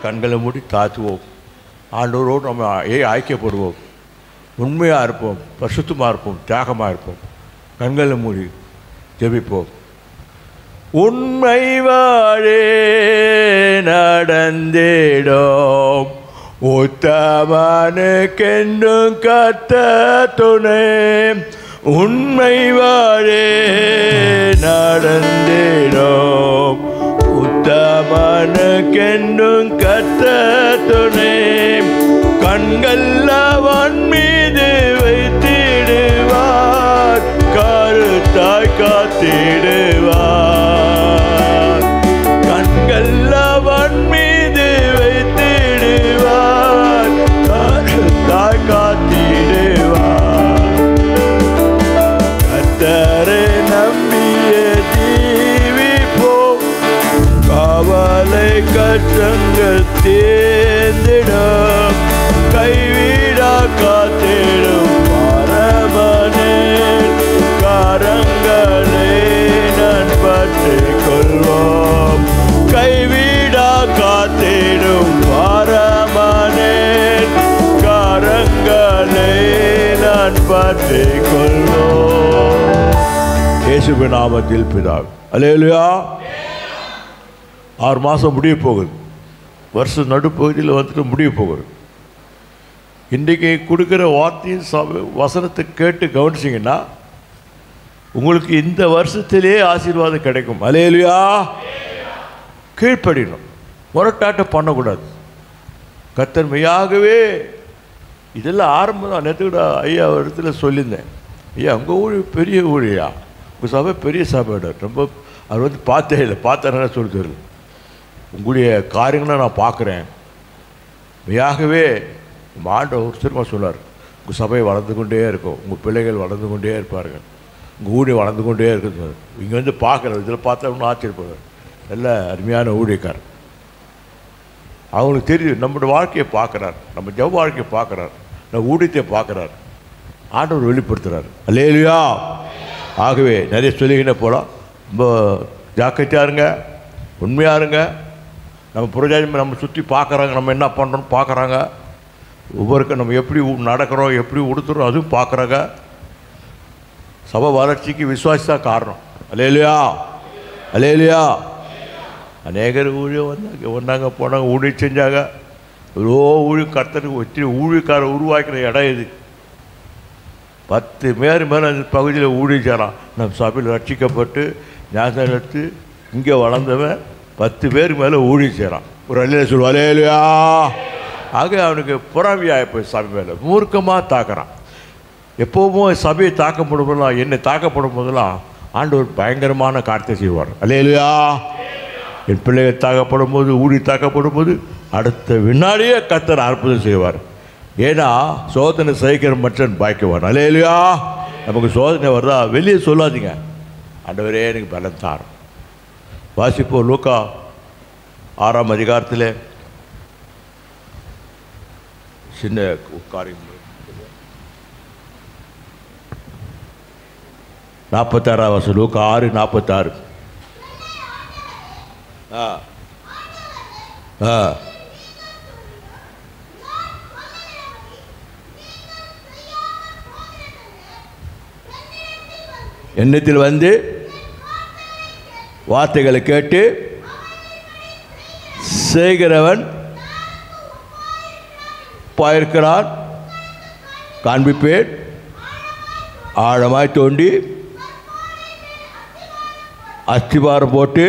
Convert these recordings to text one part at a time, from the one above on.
கண்களை மூடி தாத்துவோம். ஆண்டவரோடு நம்ம ஐக்கியப்படுவோம். உண்மையாக இருப்போம், பரிசுத்தமாக இருப்போம், தியாகமாக இருப்போம். கண்களை மூடி ஜெபிப்போம். உண்மை வாழே நடந்திடும் உத்தமனுக்கென்றும் கர்த்தர் துணை. உண்மை வாழே நடந்திடும் உத்தமனுக்கென்றும் கர்த்தர் துணை. கண்கள் அவன் மீது வைத்திடுவார், கருத்தாய் காத்திடுவார். கண்கள் அவன் மீது வைத்திடுவார், கருத்தாய் காத்திடுவார். கர்த்தரை நம்பிய ஜீவிப்போம், கவலை கஷ்டங்கள் தேர்ந்திடும். கைவிடா காத்திடும் பரமனே, கரங்களை நான் பற்றிக் கொள்வோம். கைவிடா காத்திடும் பரமனே, கரங்களை நான் பற்றிக் கொள்வோம். இயேசுவின் நாமத்தில் பிதாவே. அல்லேலூயா. 6 மாதம் முடிய போகுது. வருஷம் நடுப்பகுதியில் வந்துட்டு முடிய போகுது. இன்றைக்கி கொடுக்குற வார்த்தையின் வசனத்தை கேட்டு கவனிச்சிங்கன்னா உங்களுக்கு இந்த வருஷத்திலே ஆசீர்வாதம் கிடைக்கும். அல்லேலூயா. கீழ்ப்படியணும், முரட்டாட்டம் பண்ணக்கூடாது. கர்த்தர் மெய்யாகவே இதெல்லாம் ஆரம்பம் தான். நேற்று கூட ஐயா இடத்துல சொல்லியிருந்தேன், ஐயா உங்கள் ஊழி பெரிய ஊழியா, உங்கள் சபை பெரிய சபையோட ரொம்ப அவர் வந்து பார்த்தே இல்லை, பார்த்தேன்னா சொல்லி தருது. உங்களுடைய காரியங்களை நான் பார்க்குறேன். மெய்யாகவே ஆண்டவர் திரும்ப சொன்னார், உங்கள் சபை வளர்ந்து கொண்டே இருக்கும், உங்கள் பிள்ளைகள் வளர்ந்து கொண்டே இருப்பார்கள், உங்கள் ஊழியம் வளர்ந்து கொண்டே இருக்குது. இங்கே வந்து பார்க்குறது இதில் பார்த்தா ஒன்றும் ஆச்சரியப்படுவார். நல்ல அருமையான ஊழியக்கார். அவங்களுக்கு தெரியும் நம்மளோட வாழ்க்கையை பார்க்குறார், நம்ம ஜெப வாழ்க்கையை பார்க்குறார், நம்ம ஊழியத்தை பார்க்குறார், ஆண்டவர் வெளிப்படுத்துகிறார். அல்லேலூயா. ஆகவே நிறைய சொல்லிக்கினே போகலாம். ரொம்ப ஜாக்கிரதையாக இருங்க, உண்மையாக இருங்க. நம்ம புரஜாதி நம்ம சுற்றி பார்க்குறாங்க, நம்ம என்ன பண்ணுறோன்னு பார்க்குறாங்க. ஒவ்வொருக்கும் நம்ம எப்படி நடக்கிறோம், எப்படி உடுத்துறோம், அதுவும் பார்க்குறாங்க. சபை வளர்ச்சிக்கு விசுவாசி தான் காரணம். அல்லேலூயா. அல்லேலூயா. அநேகர் ஊழியம் வந்தாங்க போனாங்க, ஊழியம் செஞ்சாங்க. எவ்வளோ ஊழியம் கர்த்தருக்கு ஒத்தி ஊழியக்காரர் உருவாக்கிற இடம் இது. 10 பேர் மேலே அந்த பகுதியில் ஊழியம் செய்யலாம். நம்ம சபையில் ரட்சிக்கப்பட்டு ஞாபகம் எடுத்து இங்கே வளர்ந்தவன் 10 பேர் மேலே ஊழியம் செய்கிறான். ஒரு அல்லையில சொல்லுவா அல்லேலூயா. ஆக அவனுக்கு புறாவியாக போய் சபை மேலே மூர்க்கமாக தாக்குறான். எப்போவும் சபையை தாக்கப்படும் போதெல்லாம், என்னை தாக்கப்படும் போதெல்லாம் ஆண்டவர் பயங்கரமான காரியத்தை செய்வார். அல்லேலூயா. என் பிள்ளைகள் தாக்கப்படும் போது, ஊழி தாக்கப்படும் போது அடுத்த வினாடியே கர்த்தர் அற்புதம் செய்வார். ஏன்னா சோதனை சகிக்கிற மற்றன் பாய்க்குவார். அல்லேலூயா. நமக்கு சோதனை வருதா வெளியே சொல்லாதீங்க, ஆண்டவரே எனக்கு பலம் தாரும். வாசிப்போம் லூக்கா 6ஆம் அதிகாரத்தில் சின்ன காரியம் 46ஆம் வசனம். லூக்கா 6:46. எண்ணத்தில் வந்து வார்த்தைகளை கேட்டு செய்கிறவன் பாயிருக்கிறான், காண்பிப்பேன். ஆழமாய் தோண்டி அஸ்திபாரம் போட்டு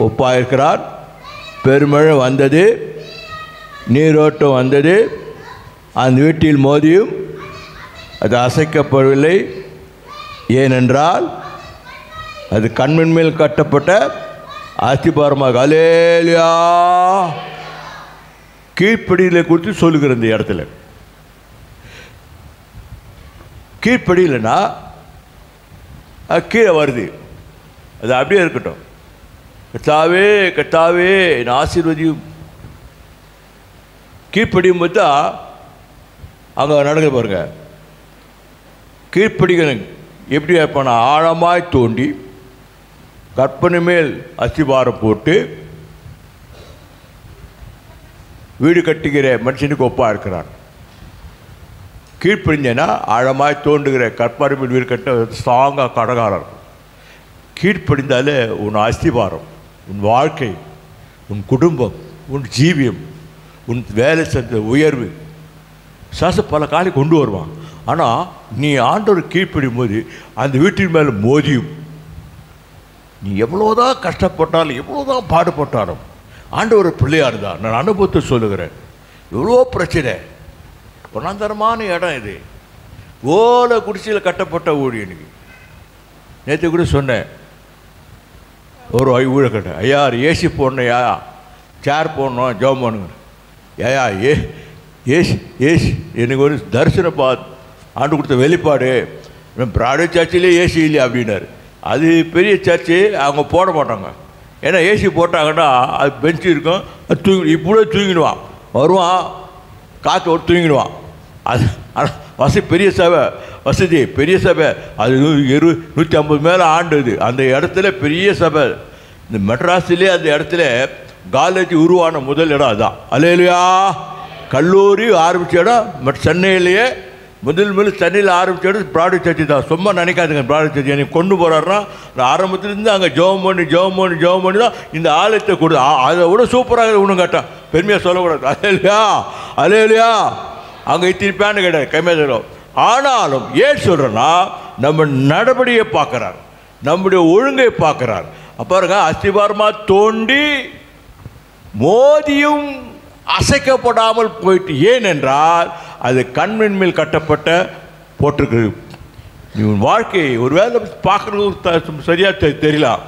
ஒப்பாயிருக்கிறான். பெருமழை வந்தது, நீரோட்டம் வந்தது, அந்த வீட்டில் மோதியும் அது அசைக்கப்படவில்லை. ஏனென்றால் அது கண்மண் மேல் கட்டப்பட்ட அஸ்திபாரமாக. அல்லேலூயா. கீழ்ப்படியில குறித்து சொல்லுகிற இந்த இடத்துல கீழ்ப்படியில்னா கீழே வருது, அது அப்படியே இருக்கட்டும். கர்த்தாவே கர்த்தாவே என் ஆசீர்வதியும். கீழ்ப்படியும் போது தான் அங்கே நடக்க பாருங்க. கீழ்ப்படிகள் எப்படி இருப்பானா, ஆழமாய் தோண்டி கற்பனை மேல் அஸ்திபாரம் போட்டு வீடு கட்டுகிற மனுஷனுக்கு ஒப்பாக இருக்கிறார். கீழ்ப்படிஞ்சேன்னா ஆழமாய் தோன்றுகிற கற்பாரின் வீடு கட்ட ஸ்ட்ராங்காக கடகாரம். கீழ்ப்படிந்தாலே உன் அஸ்திவாரம், உன் வாழ்க்கை, உன் குடும்பம், உன் ஜீவியம், உன் வேலை செஞ்ச உயர்வு பல காலை கொண்டு வருவான். ஆனால் நீ ஆண்டவர் கீழ்ப்படியும் போது அந்த வீட்டின் மேலே மோதியும் நீ எவ்வளோதான் கஷ்டப்பட்டாலும் எவ்வளோதான் பாடுபட்டாலும் ஆண்டவர் பிள்ளையார் தான். நான் அனுபவத்தை சொல்லுகிறேன். எவ்வளோ பிரச்சனை, பொன்னாந்தரமான இடம் இது. ஓலை குடிசையில் கட்டப்பட்ட ஊழியனுக்கு நேற்று கூட சொன்னேன். ஒரு ஊழிய கட்ட ஐயா ஏசி போடணும், யா சேர் போடணும், ஜோம் பண்ணுங்க. ஏயா ஏசி ஏசி எனக்கு ஒரு தரிசனம் ஆண்டு கொடுத்த வெளிப்பாடு. பிராடே சர்ச்சிலே ஏசி இல்லை அப்படின்னாரு. அது பெரிய சர்ச்சு, அவங்க போட மாட்டாங்க. ஏன்னா ஏசி போட்டாங்கன்னா அது பெஞ்சு இருக்கும், அது இப்படியே தூங்கிடுவான், வருவான் காற்று ஓட்டு தூங்கிடுவான். அது வசதி பெரிய சபை, வசதி பெரிய சபை, அது 150 மேலே ஆண்டுது. அந்த இடத்துல பெரிய சபை. இந்த மெட்ராஸிலே அந்த இடத்துல காலேஜ் உருவான முதல் இடம் அதுதான். அல்லேலூயா. கல்லூரி ஆரம்பித்த இடம் சென்னையிலேயே முதல் சென்னையில் ஆரம்பித்த இடம் பிராடி சர்ச்சு தான். சும்மா நினைக்காதுங்க. பிராடி சர்ச்சு எனக்கு கொண்டு போகிறாருன்னா ஆரம்பத்துலேருந்து அங்கே ஜெபம் பண்ணி தான் இந்த ஆலயத்தை கொடு. அதை விட சூப்பராக ஒன்றும் கேட்டான், பெருமையாக சொல்லக்கூடாது. அல்லேலூயா அல்லேலூயா. அங்கே திருப்பியான்னு கேட்டார் கைமேதம். ஆனாலும் ஏன் சொல்கிறேன்னா நம்ம நடபடியை பார்க்குறார், நம்முடைய ஒழுங்கை பார்க்குறார். பாருங்க, அஸ்திவாரமாக தோண்டி மோதியும் அசைக்கப்படாமல் போயிட்டு. ஏனென்றால் அது கண்ணின் மேல் கட்டப்பட்ட போட்டிருக்கு. உன் வாழ்க்கையை ஒருவேளை பார்க்குறது சரியாக தெரியலாம்,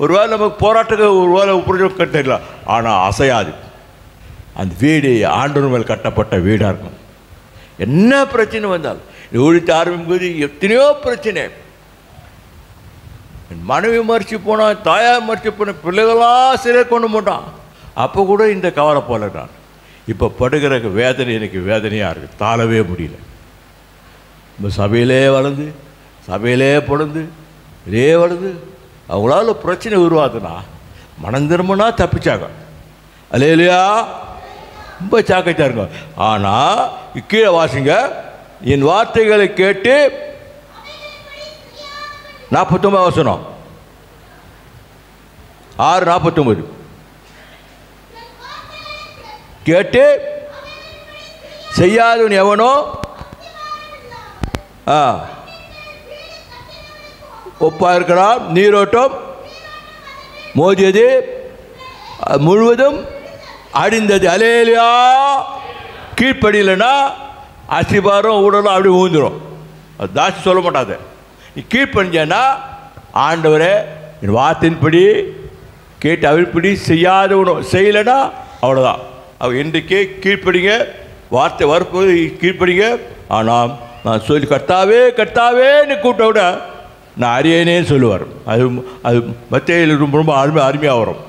ஒருவேளை நமக்கு போராட்டத்துக்கு ஒருவேளை புரிஞ்சு தெரியலாம், ஆனால் அசையாது. அந்த வீடு ஆண்டவர் மேல் கட்டப்பட்ட வீடாக இருக்கும். என்ன பிரச்சனை வந்தாலும் ஊழித்து ஆரம்பிக்கும் போது எத்தனையோ பிரச்சனை. மனைவி மறிச்சு போனான், தாயார் மறிச்சு போன, பிள்ளைகளாக சிலை கொண்டு போட்டான். அப்போ கூட இந்த கவலை போல நான் இப்போ படுகிற வேதனை எனக்கு வேதனையாக இருக்குது, தாழவே முடியல. நம்ம சபையிலே வளர்ந்து சபையிலே பொழுது இதே வளர்ந்து அவங்களால பிரச்சனை உருவாதுன்னா மனம் திரும்பினா தப்பிச்சாங்க. அல்லேலூயா. ரொம்ப சாக்கைத்தான் இருங்க. ஆனால் கீழே வாசிங்க, என் வார்த்தைகளை கேட்டு 49 வசனம் 6:49 கேட்டு செய்யாதவன் எவனோ ஒப்பா இருக்கிறான். நீரோட்டம் மோதியது, முழுவதும் அடிந்தது. அல்லேலூயா. கீழ்ப்படியலைன்னா அஸ்திபாரம் உடலும் அப்படி ஊந்துடும். அது தாசி சொல்ல மாட்டாது. நீ கீழ்ப்படிஞ்சேன்னா ஆண்டவரே என் வார்த்தையின்படி கேட்டு அவிழ்ப்படி செய்யாதவனும் செய்யலைன்னா அவ்வளோதான். அவள் இன்றைக்கே கீழ்ப்படிங்க, வார்த்தை வரப்போது கீழ்ப்படிங்க. ஆனால் நான் சொல்லி கர்த்தாவே கர்த்தாவேன்னு கூப்பிட்ட விட நான் அறியேனே சொல்லுவார். அது அது மத்தியில் ரொம்ப ரொம்ப அருமையாக வரும்.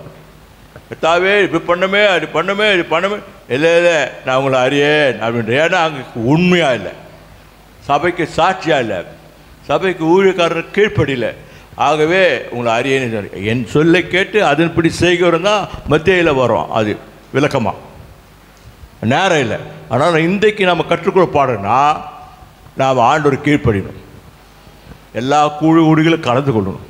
கர்த்தாவே இப்படி பண்ணமே, அது பண்ணமே, இது பண்ணமே, இல்லை இல்லை நான் உங்களை அறியேன் அப்படின்ற. ஏன்னா அங்கே உண்மையாக இல்லை, சபைக்கு சாட்சியாக இல்லை, சபைக்கு ஊழியக்காரர் கீழ்ப்படியில. ஆகவே உங்களை அறியேன்னு என் சொல்லை கேட்டு அதன்படி செய்கிறோம் தான் மத்தியில் வரும். அது விளக்கமாக நேரம் இல்லை. ஆனால் இன்றைக்கு நம்ம கற்றுக்கொள்ள பாடுனா நாம் ஆண்டவர் கீழ்ப்படியணும், எல்லா ஊழிகளும் கலந்து கொள்ளணும்,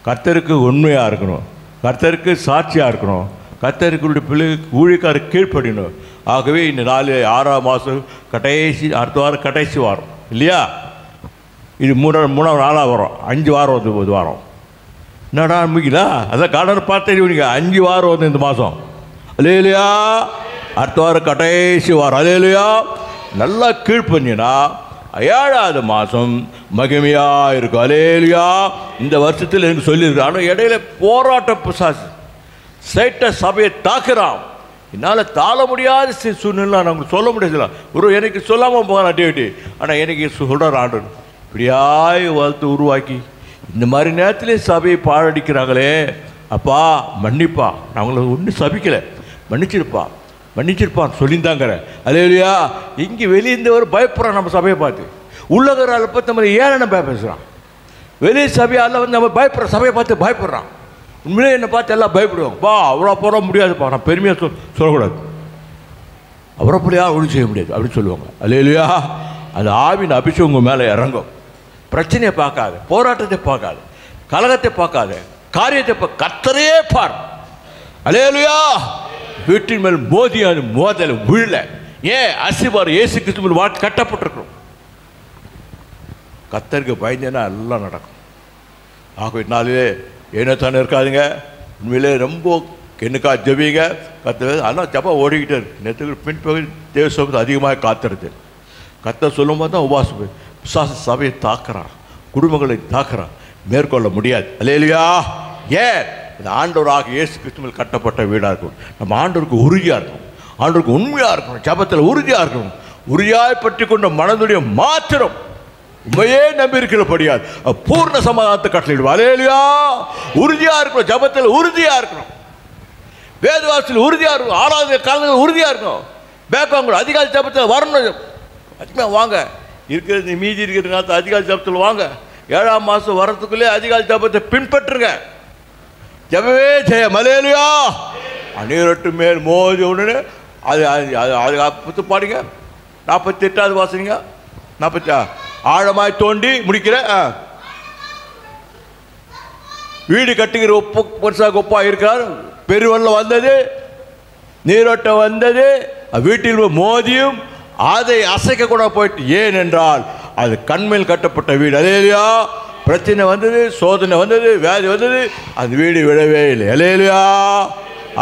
கர்த்தருக்கு உண்மையாக இருக்கணும், கர்த்தருக்கு சாட்சியாக இருக்கணும், கர்த்தருக்குடைய பிள்ளைகளுக்கு ஊழியக்காரர் கீழ்ப்படியணும். ஆகவே இந்த 6ஆம் மாதம் கடைசி, அடுத்த வாரம் கடைசி வாரம் இல்லையா, இது 3 நாளாக வரும். 5 வாரம் வந்து 1 வாரம் என்னடா முடிக்கலா, அதான் கார்டனை பார்த்தே 5 வாரம் வந்து இந்த மாதம். அல்லேலூயா. அடுத்த வாரம் கடைசி வாரம். அல்லேலூயா. நல்லா கீழ்ப்படினா 7ஆவது மாதம் மகிமையாக இருக்கும். அல்லேலூயா. இந்த வருஷத்தில் எனக்கு சொல்லியிருக்கு. ஆனால் இடையில போராட்ட பிசாசு சைட்ட சபையை தாக்குறான். என்னால் தாழ முடியாத சூழ்நிலை நான் உங்களுக்கு சொல்ல முடியாதுல. ஒரு எனக்கு சொல்லாமல் போகலாம் ஆக்டிவிட்டி. ஆனால் எனக்கு சொல்கிற ஆண்டு இப்படியாய் வளர்த்து உருவாக்கி இந்த மாதிரி நேரத்திலே சபையை பாழடிக்கிறாங்களே, அப்பா மன்னிப்பா, நான் உங்களை ஒன்றும் சபிக்கலை, மன்னிச்சிருப்பான்னு சொல்லியிருந்தாங்கிற. அல்லேலூயா. இங்கே வெளியிருந்தவர் பயப்படுறான் நம்ம சபையை பார்த்து. உள்ளகரால் பார்த்து நம்ம ஏன் நம்ம பேசுகிறான். வெளியே சபையால் வந்து நம்ம பயப்படுற சபையை பார்த்து பயப்படுறான். உண்மையிலே என்னை பார்த்து எல்லாம் பயப்படுவாங்க. பா அவ்வளோ போட முடியாதுப்பா. நான் பெருமையாக சொல்லக்கூடாது. அவரை போலையா ஒன்றும் செய்ய முடியாது அப்படின்னு சொல்லுவாங்க. அல்லேலூயா. அந்த ஆவின் அபிஷேகம் உங்கள் மேலே இறங்கும். பிரச்சனையை பார்க்காது, போராட்டத்தை பார்க்காது, கலகத்தை பார்க்காது, காரியத்தை கர்த்தரையே பார். அல்லேலூயா. வீட்டின் மேல் மோதியான மோதல் விழல. ஏன்? அசிபார் இயேசு கிறிஸ்துவின் வாழ்க்கை கட்டப்பட்டிருக்கிறோம். கர்த்தருக்கு பயந்தேன்னா எல்லாம் நடக்கும். ஆகவே நாளிலே ஏனோ தானே இருக்காதுங்க. உண்மையிலே ரொம்ப என்னக்கா ஜபிங்க கர்த்தர். ஆனால் ஜபம் ஓடிக்கிட்டே இருக்கு. நேற்று பின்பகுதி தேவ சமூகத்தை அதிகமாக காத்துறது. கர்த்தர் சொல்லும் போது தான் உபாசம். விசுவாச சபையை தாக்குறான், குடும்பங்களை தாக்குறான், மேற்கொள்ள முடியாது. அல்லேலூயா. ஏன்? இந்த ஆண்டவராக இயேசு கிறிஸ்துவில் கட்டப்பட்ட வீடாக இருக்கும். நம்ம ஆண்டவருக்கு உறுதியாக இருக்கணும், ஆண்டவருக்கு உண்மையாக இருக்கணும், ஜபத்தில் உறுதியாக இருக்கணும். உறுதியாய் பற்றி கொண்ட மனதுடைய மாத்திரம் உண்மையே நம்பி இருக்கிறபடியாது பூர்ண சமாதானத்தை கட்டளையிடுவோம். அல்லேலூயா. உறுதியாக இருக்கணும், ஜபத்தில் உறுதியாக இருக்கணும், வேதவாசத்தில் உறுதியாக இருக்கணும், ஆராதனை காலங்கள் உறுதியாக இருக்கணும். பேக்வாங்க அதிகாலை ஜபத்தில் வரணும். அதிகமாக வாங்க, இருக்கிறது மீதி இருக்கிற காலத்தில் அதிகாலை ஜபத்தில் வாங்க. 7ஆம் மாதம் வரத்துக்குள்ளே அதிகாலை ஜபத்தை பின்பற்றுங்க. ஜபமே ஜெயம். அல்லேலூயா. நீரட்டு மேல் மோதி உடனே அது அது பாடுங்க. 48வது வாசனிங்க. 40 ஆழமாய் தோண்டி முடிக்கிற வீடு கட்டுகிற ஒப்பு பெருசாக ஒப்பாக இருக்கிறார். பெருவெள்ளம் வந்தது, நீரோட்டம் வந்தது, வீட்டில் மோதியும் அதை அசைக்க கூட போயிட்டு. ஏன் என்றால் அது கண்மையில் கட்டப்பட்ட வீடு. அல்லேலூயா. பிரச்சனை வந்தது, சோதனை வந்தது, வியாதி வந்தது, அந்த வீடு விடவே இல்லை. அல்லேலூயா.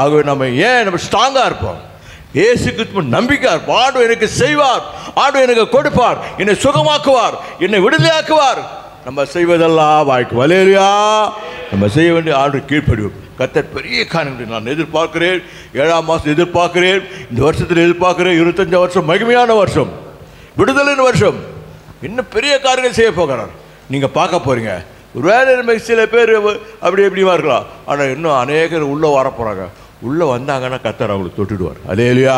ஆகவே நம்ம ஸ்ட்ராங்காக இருப்போம். இயேசு கிறிஸ்து நம்பிக்கை இருப்போம். ஆண்டவர் எனக்கு செய்வார், ஆண்டவர் எனக்கு கொடுப்பார், என்னை சுகமாக்குவார், என்னை விடுதலையாக்குவார். நம்ம செய்வதெல்லாம் வாய்க்கும். அல்லேலூயா. நம்ம செய்ய வேண்டிய ஆண்டவர் கீழ்ப்படிவோம். கர்த்தர் பெரிய காரியங்களை நான் எதிர்பார்க்கிறேன். 7ஆம் மாதம் எதிர்பார்க்கிறேன். இந்த வருஷத்தில் எதிர்பார்க்கிறேன். 25 வருஷம் மகிமையான வருஷம், விடுதலின் வருஷம். இன்னும் பெரிய காரியங்கள் செய்ய போகிறார். நீங்கள் பார்க்க போகிறீங்க. ஒரு வேலை நம்ம சில பேர் அப்படி எப்படிமா இருக்கலாம். ஆனால் இன்னும் அநேகர் உள்ளே வரப்போகிறாங்க. உள்ளே வந்தாங்கன்னா கர்த்தர் அவங்களுக்கு தொட்டுடுவார். அல்லேலூயா.